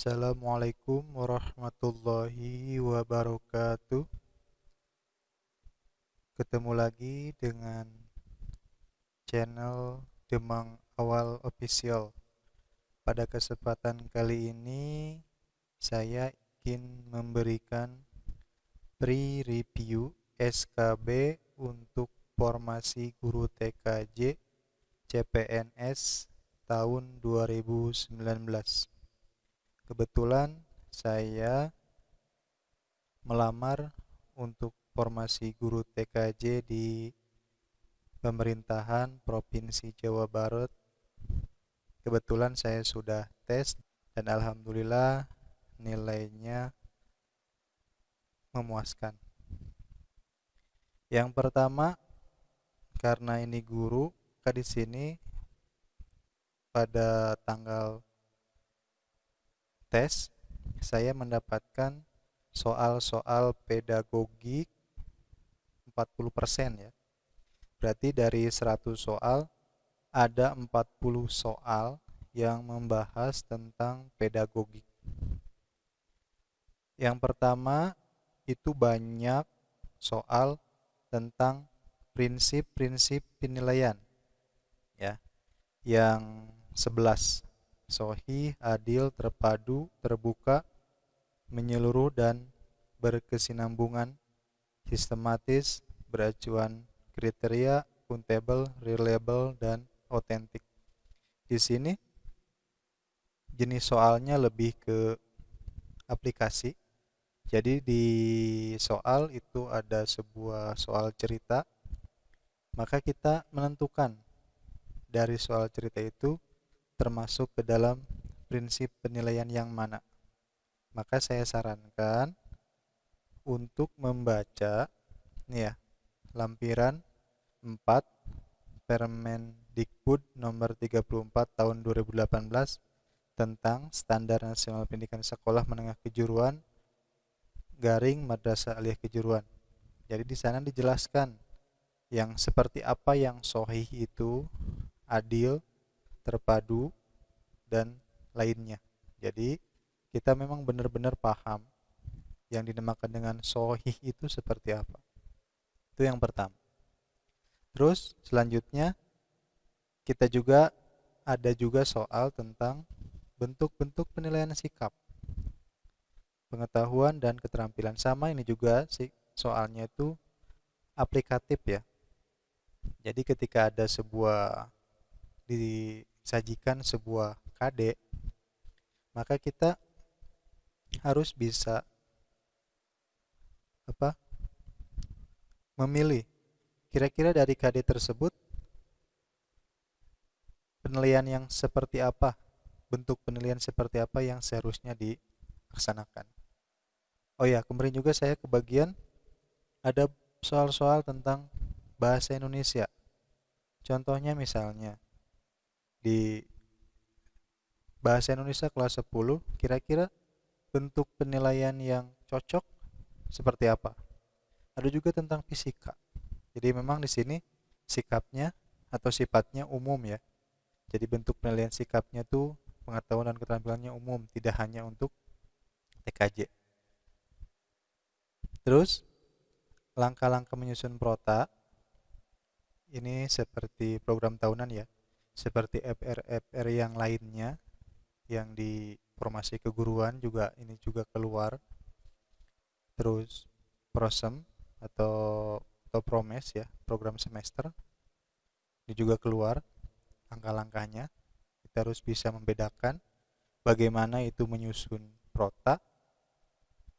Assalamualaikum warahmatullahi wabarakatuh. Ketemu lagi dengan channel Demang Awal Official. Pada kesempatan kali ini saya ingin memberikan pre-review SKB untuk formasi guru TKJ CPNS tahun 2019. Kebetulan saya melamar untuk formasi guru TKJ di pemerintahan Provinsi Jawa Barat. Kebetulan saya sudah tes dan alhamdulillah nilainya memuaskan. Yang pertama, karena ini guru, maka di sini pada tanggal tes saya mendapatkan soal-soal pedagogik 40% ya. Berarti dari 100 soal ada 40 soal yang membahas tentang pedagogik. Yang pertama itu banyak soal tentang prinsip-prinsip penilaian ya. Yang 11, sahih, adil, terpadu, terbuka, menyeluruh dan berkesinambungan, sistematis, beracuan kriteria, akuntabel, reliable, dan otentik. Di sini jenis soalnya lebih ke aplikasi. Jadi di soal itu ada sebuah soal cerita, maka kita menentukan dari soal cerita itu termasuk ke dalam prinsip penilaian yang mana. Maka saya sarankan untuk membaca nih ya, lampiran 4 Permendikbud nomor 34 tahun 2018 tentang Standar Nasional Pendidikan Sekolah Menengah Kejuruan garing Madrasah Aliyah Kejuruan. Jadi di sana dijelaskan yang seperti apa yang sahih itu, adil, terpadu, dan lainnya. Jadi kita memang benar-benar paham yang dinamakan dengan sahih itu seperti apa. Itu yang pertama. Terus selanjutnya kita juga ada juga soal tentang bentuk-bentuk penilaian sikap, pengetahuan dan keterampilan. Sama ini juga soalnya itu aplikatif ya. Jadi ketika ada disajikan sebuah KD, maka kita harus bisa memilih kira-kira dari KD tersebut penilaian yang seperti apa, bentuk penilaian seperti apa yang seharusnya dilaksanakan. Oh ya, kemarin juga saya kebagian ada soal-soal tentang bahasa Indonesia. Contohnya misalnya di bahasa Indonesia kelas 10, kira-kira bentuk penilaian yang cocok seperti apa? Ada juga tentang fisika. Jadi memang di sini sikapnya atau sifatnya umum ya. Jadi bentuk penilaian sikapnya tuh pengetahuan dan keterampilannya umum, tidak hanya untuk TKJ. Terus langkah-langkah menyusun prota ini seperti program tahunan ya, seperti FR yang lainnya yang di formasi keguruan juga ini juga keluar. Terus prosem atau promes ya, program semester ini juga keluar langkah-langkahnya. Kita harus bisa membedakan bagaimana itu menyusun prota,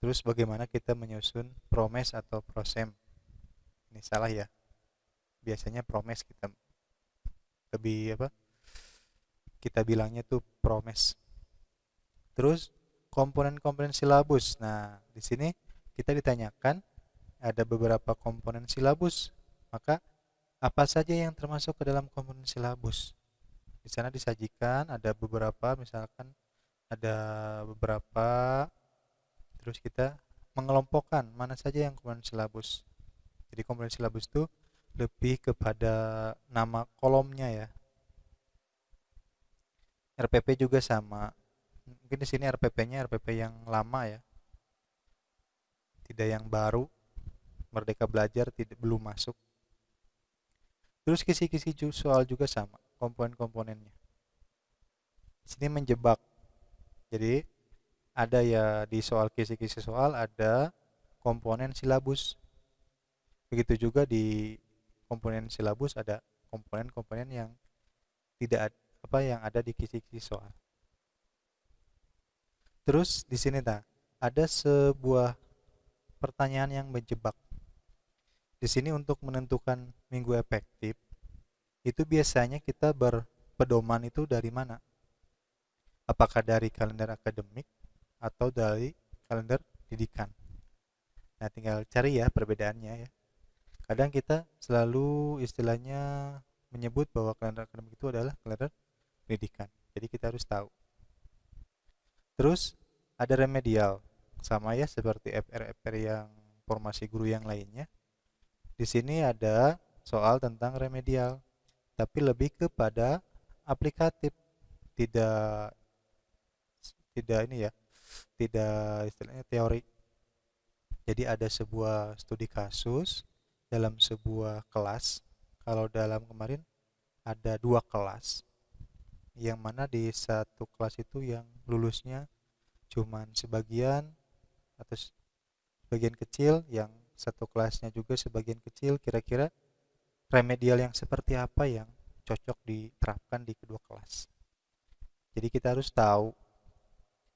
terus bagaimana kita menyusun promes atau prosem. Ini salah ya, biasanya promes kita bilangnya tuh promes. Terus komponen-komponen silabus. Nah, di sini kita ditanyakan ada beberapa komponen silabus. Maka apa saja yang termasuk ke dalam komponen silabus? Di sana disajikan ada beberapa, misalkan ada beberapa, terus kita mengelompokkan mana saja yang komponen silabus. Jadi komponen silabus itu lebih kepada nama kolomnya ya. RPP juga sama. Mungkin di sini RPP-nya RPP yang lama ya, tidak yang baru. Merdeka Belajar tidak belum masuk. Terus kisi-kisi soal juga sama, komponen-komponennya. Di sini menjebak. Jadi ada ya di soal kisi-kisi soal ada komponen silabus. Begitu juga di komponen silabus ada komponen-komponen yang tidak apa yang ada di kisi-kisi soal. Terus di sini ada sebuah pertanyaan yang menjebak. Di sini untuk menentukan minggu efektif itu biasanya kita berpedoman itu dari mana? Apakah dari kalender akademik atau dari kalender didikan? Nah, tinggal cari ya perbedaannya ya. Kadang kita selalu istilahnya menyebut bahwa kalender akademik itu adalah kalender pendidikan. Jadi kita harus tahu. Terus ada remedial. Sama ya seperti FR-FR yang formasi guru yang lainnya. Di sini ada soal tentang remedial, tapi lebih kepada aplikatif, tidak tidak ini ya, tidak istilahnya teori. Jadi ada sebuah studi kasus dalam sebuah kelas. Kalau dalam kemarin ada 2 kelas, yang mana di satu kelas itu yang lulusnya cuman sebagian atau sebagian kecil, yang satu kelasnya juga sebagian kecil. Kira-kira remedial yang seperti apa yang cocok diterapkan di kedua kelas. Jadi kita harus tahu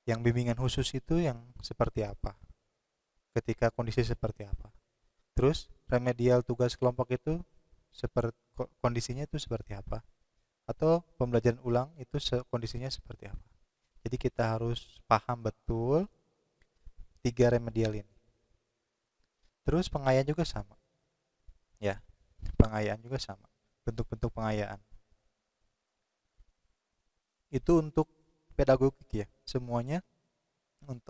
yang bimbingan khusus itu yang seperti apa, ketika kondisi seperti apa. Terus remedial tugas kelompok itu seperti kondisinya itu seperti apa, atau pembelajaran ulang itu kondisinya seperti apa. Jadi kita harus paham betul 3 remedial ini. Terus pengayaan juga sama ya, pengayaan juga sama, bentuk-bentuk pengayaan itu untuk pedagogik ya semuanya.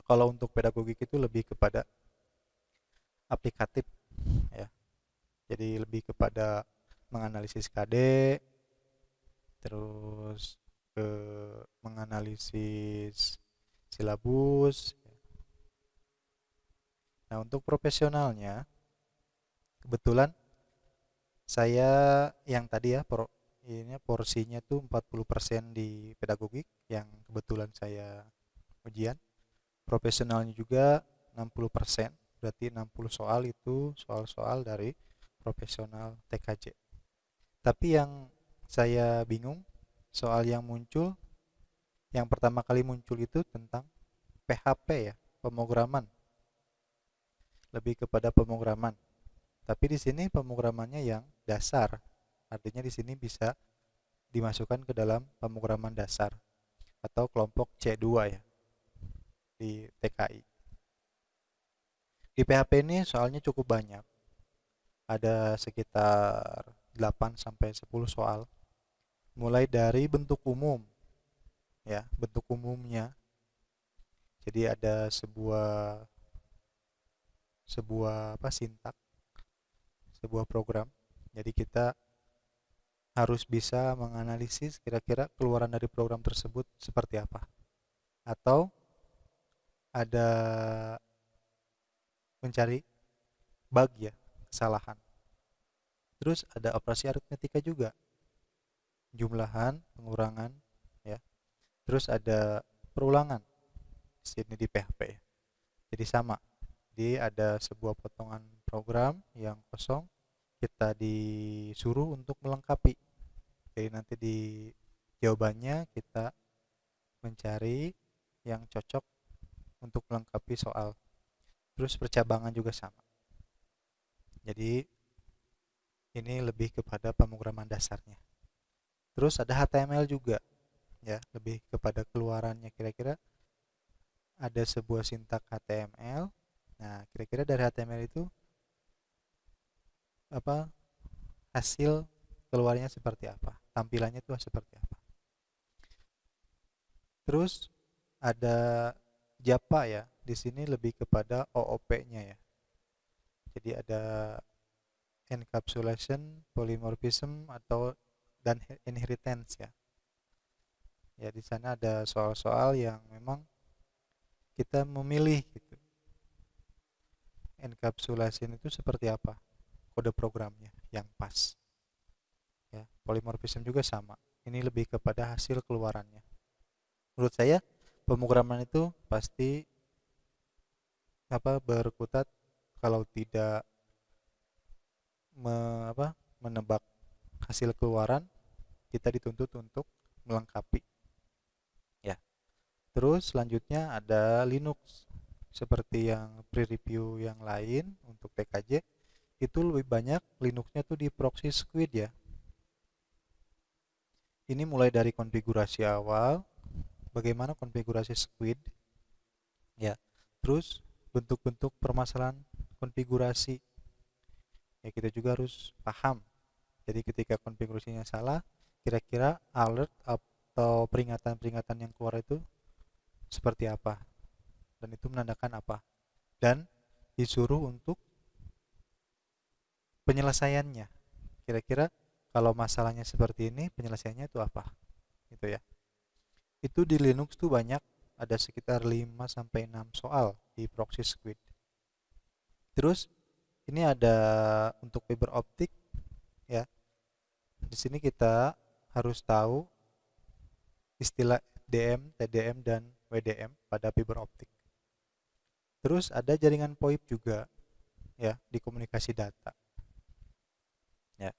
Kalau untuk pedagogik itu lebih kepada aplikatif ya, jadi lebih kepada menganalisis KD, terus ke menganalisis silabus. Nah, untuk profesionalnya kebetulan saya yang tadi ya ini porsinya tuh 40% di pedagogik yang kebetulan saya ujian. Profesionalnya juga 60%, berarti 60 soal itu soal-soal dari profesional TKJ. Tapi yang saya bingung, soal yang muncul, yang pertama kali muncul itu tentang PHP ya, pemrograman. Lebih kepada pemrograman. Tapi di sini pemrogramannya yang dasar. Artinya di sini bisa dimasukkan ke dalam pemrograman dasar atau kelompok C2 ya di TKI. Di PHP ini soalnya cukup banyak. Ada sekitar 8 sampai 10 soal. Mulai dari bentuk umum ya, bentuk umumnya. Jadi ada sebuah sebuah apa sintak, sebuah program. Jadi kita harus bisa menganalisis kira-kira keluaran dari program tersebut seperti apa. Atau ada mencari bug ya, kesalahan. Terus ada operasi aritmetika juga, jumlahan, pengurangan ya. Terus ada perulangan di sini di PHP ya. Jadi sama. Jadi ada sebuah potongan program yang kosong, kita disuruh untuk melengkapi. Jadi nanti di jawabannya kita mencari yang cocok untuk melengkapi soal. Terus percabangan juga sama. Jadi ini lebih kepada pemrograman dasarnya. Terus ada HTML juga ya, lebih kepada keluarannya. Kira-kira ada sebuah sintak HTML. Nah, kira-kira dari HTML itu apa hasil keluarnya seperti apa? Tampilannya itu seperti apa? Terus ada Java ya. Di sini lebih kepada OOP-nya ya. Jadi ada encapsulation, polymorphism atau dan inheritance ya. Ya, di sana ada soal-soal yang memang kita memilih gitu. Encapsulation itu seperti apa? Kode programnya yang pas. Ya, polymorphism juga sama. Ini lebih kepada hasil keluarannya. Menurut saya, pemrograman itu pasti berkutat kalau tidak menebak hasil keluaran, kita dituntut untuk melengkapi. Ya. Terus selanjutnya ada Linux. Seperti yang pre-review yang lain untuk TKJ, itu lebih banyak Linuxnya tuh di proxy squid ya. Ini mulai dari konfigurasi awal, bagaimana konfigurasi squid, ya. Terus bentuk-bentuk permasalahan konfigurasi, ya kita juga harus paham. Jadi ketika konfigurasinya salah, kira-kira alert atau peringatan-peringatan yang keluar itu seperti apa, dan itu menandakan apa, dan disuruh untuk penyelesaiannya. Kira-kira kalau masalahnya seperti ini, penyelesaiannya itu apa? Gitu ya. Itu di Linux tuh banyak, ada sekitar 5 sampai 6 soal di proxy squid. Terus ini ada untuk fiber optik ya. Di sini kita harus tahu istilah FDM, TDM dan WDM pada fiber optik. Terus ada jaringan VoIP juga ya di komunikasi data. Ya.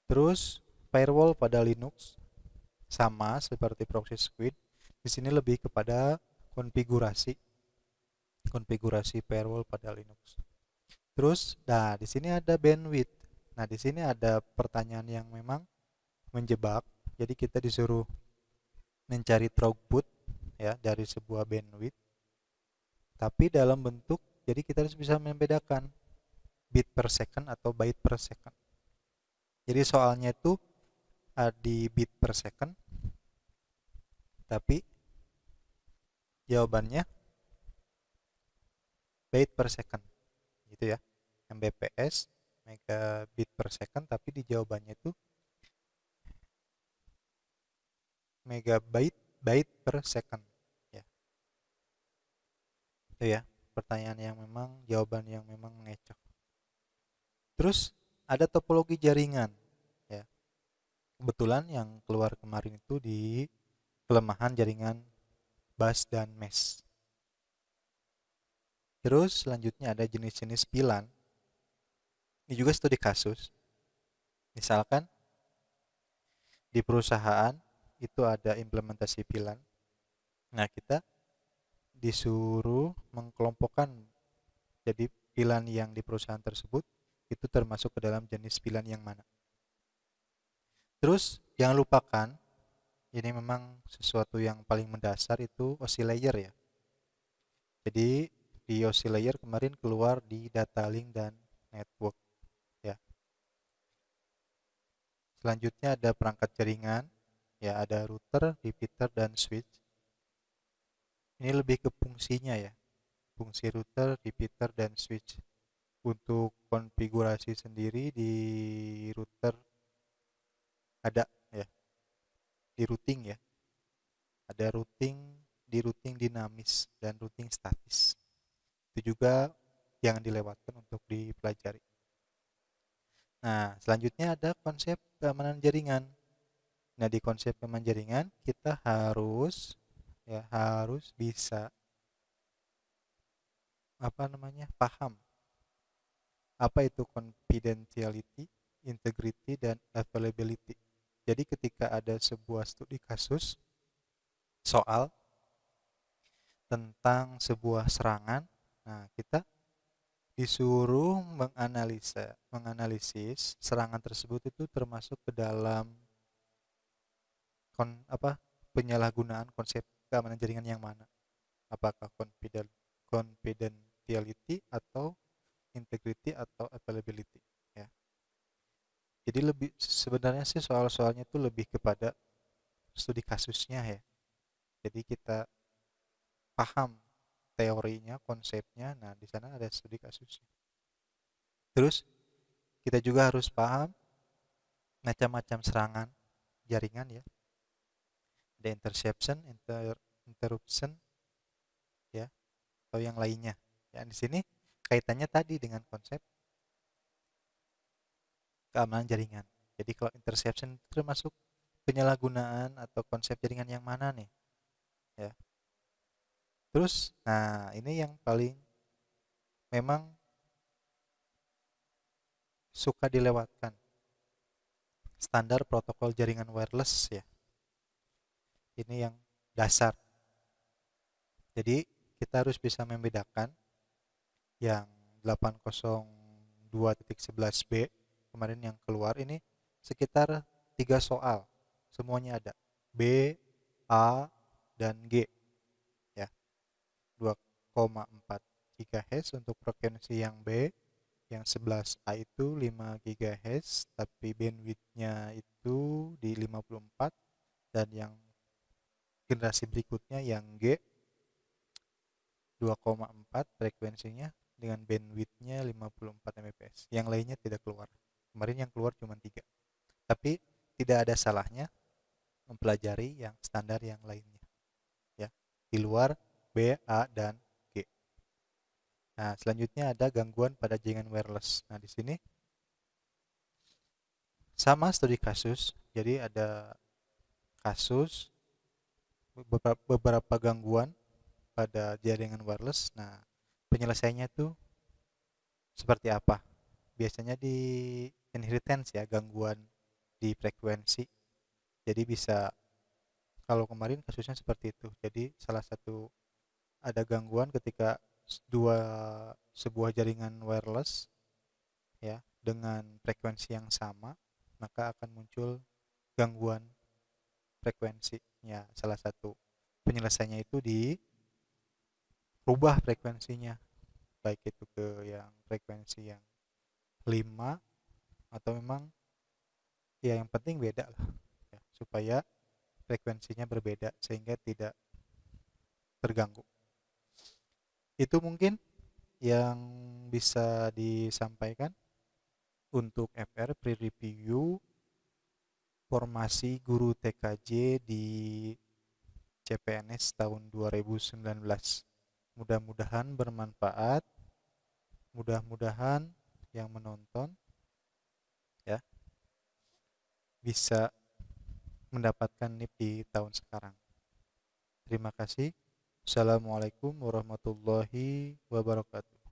Terus firewall pada Linux sama seperti proxy squid. Di sini lebih kepada konfigurasi konfigurasi firewall pada Linux. Terus, nah di sini ada bandwidth. Nah di sini ada pertanyaan yang memang menjebak. Jadi kita disuruh mencari throughput ya dari sebuah bandwidth. Tapi dalam bentuk, jadi kita harus bisa membedakan bit per second atau byte per second. Jadi soalnya itu di bit per second, tapi jawabannya byte per second, gitu ya. Mbps megabit per second, tapi di jawabannya itu megabyte byte per second. Ya, itu ya pertanyaan yang memang jawaban yang memang mengecoh. Terus ada topologi jaringan. Ya, kebetulan yang keluar kemarin itu di kelemahan jaringan bus dan mesh. Terus selanjutnya ada jenis-jenis VLAN. Ini juga studi kasus. Misalkan di perusahaan itu ada implementasi VLAN. Nah, kita disuruh mengkelompokkan jadi VLAN yang di perusahaan tersebut itu termasuk ke dalam jenis VLAN yang mana. Terus jangan lupakan, ini memang sesuatu yang paling mendasar itu OSI layer ya. Jadi di OSI layer kemarin keluar di data link dan network ya. Selanjutnya ada perangkat jaringan, ya ada router, repeater dan switch. Ini lebih ke fungsinya ya. Fungsi router, repeater dan switch. Untuk konfigurasi sendiri di router ada ya, di routing ya. Ada routing dinamis dan routing statis. Itu juga jangan dilewatkan untuk dipelajari. Nah, selanjutnya ada konsep keamanan jaringan. Nah, di konsep keamanan jaringan kita harus bisa paham apa itu confidentiality, integrity dan availability. Jadi ketika ada sebuah studi kasus soal tentang sebuah serangan, nah kita disuruh menganalisis serangan tersebut itu termasuk ke dalam penyalahgunaan konsep keamanan jaringan yang mana? Apakah confidentiality atau integrity atau availability ya. Jadi lebih sebenarnya sih soal-soalnya itu lebih kepada studi kasusnya ya. Jadi kita paham teorinya, konsepnya. Nah, di sana ada studi kasusnya. Terus kita juga harus paham macam-macam serangan jaringan ya. ada interception, interruption, ya, atau yang lainnya. Ya, di sini kaitannya tadi dengan konsep keamanan jaringan. Jadi kalau interception itu termasuk penyalahgunaan atau konsep jaringan yang mana nih? Ya. Terus, nah ini yang paling memang suka dilewatkan. Standar protokol jaringan wireless ya. Ini yang dasar. Jadi kita harus bisa membedakan yang 802.11b kemarin yang keluar ini sekitar 3 soal. Semuanya ada. B, A, dan G ya. 2,4 GHz untuk frekuensi yang B, yang 11A itu 5 GHz tapi bandwidthnya itu di 54, dan yang generasi berikutnya yang G 2,4 frekuensinya dengan bandwidthnya 54 Mbps. Yang lainnya tidak keluar. Kemarin yang keluar cuma 3. Tapi tidak ada salahnya mempelajari yang standar yang lainnya ya. Di luar B, A, dan G. Nah, selanjutnya ada gangguan pada jaringan wireless. Nah, di sini sama studi kasus. Jadi ada kasus beberapa gangguan pada jaringan wireless. Nah, penyelesaiannya tuh seperti apa? Biasanya di inheritance ya, gangguan di frekuensi. Jadi bisa, kalau kemarin kasusnya seperti itu. Jadi salah satu ada gangguan ketika dua sebuah jaringan wireless ya dengan frekuensi yang sama, maka akan muncul gangguan frekuensi. Ya, salah satu penyelesaiannya itu dirubah frekuensinya, baik itu ke yang frekuensi yang 5 atau memang ya yang penting beda lah ya, supaya frekuensinya berbeda sehingga tidak terganggu. Itu mungkin yang bisa disampaikan untuk FR pre-review formasi guru TKJ di CPNS tahun 2019. Mudah-mudahan bermanfaat, mudah-mudahan yang menonton ya bisa mendapatkan NIP di tahun sekarang. Terima kasih. Assalamualaikum warahmatullahi wabarakatuh.